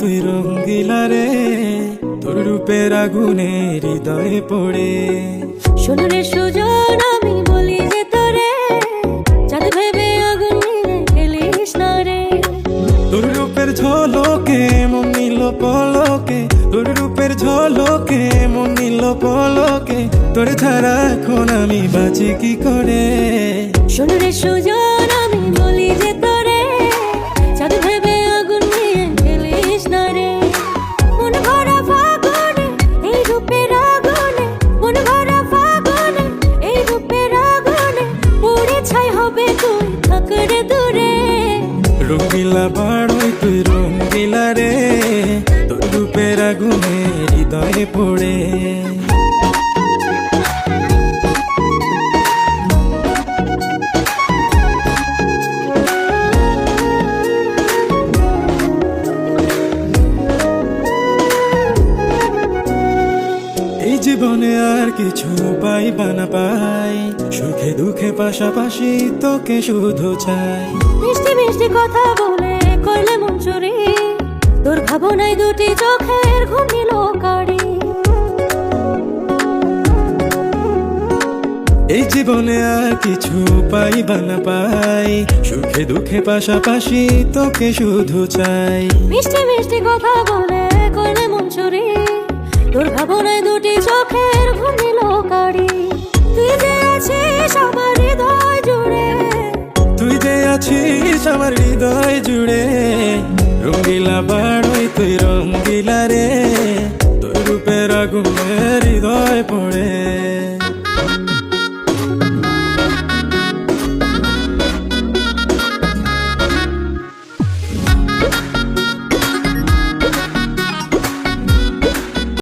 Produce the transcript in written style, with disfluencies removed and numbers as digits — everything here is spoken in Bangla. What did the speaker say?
তুই রঙ্গিলা রে, তোর রূপের আগুনে হৃদয়ে পড়ে। শোন রে সুজন, আমি বলি যে তোরে, চাঁদ ভেবে আগুন নিয়ে খেলিস না রে। তোর রূপের ঝলকে মন নিল পলকে, তোর রূপের ঝলকে মন নিল পলকে, তোরে ছাড়া এখন আমি বাঁচি কি করে। শোন রে সুজন, আমি বলি যে তোরে, চাঁদ ভেবে আগুন নিয়ে খেলিস না রে। মন ভরা ফাগুনে এই রূপের আগুনে, মন ভরা ফাগুনে এই রূপের আগুনে, পুড়ে ছাই হবে তুই থাক রে দূরে। রঙ্গিলা বাড়ই তুই রঙ্গিলা রে, তোর রূপের আগুনে হৃদয়ে পড়ে। এই জীবনে আর কিছু পাইবা না পাই, সুখে দুঃখে পাশাপাশি তোকে শুধু চাই। মিষ্টি মিষ্টি কথা বলে করলে মন চুরি, তোর ভাবনায় দুটি চোখের ঘুম নিল কারি। এই জীবনে আর কিছু পাইবা না পাই, সুখে দুঃখে পাশাপাশি তোকে শুধু চাই। মিষ্টি মিষ্টি কথা বলে করলে মন চুরি, তোর ভাবনায় দুটি চোখের ঘুম নিল কারি। তুই যে আছিস আমার হৃদয় জুড়ে, তুই যে আছিস আমার হৃদয় জুড়ে। রঙ্গিলা বাড়ই তুই রঙ্গিলা রে, তোর রূপের আগুনে হৃদয় পড়ে।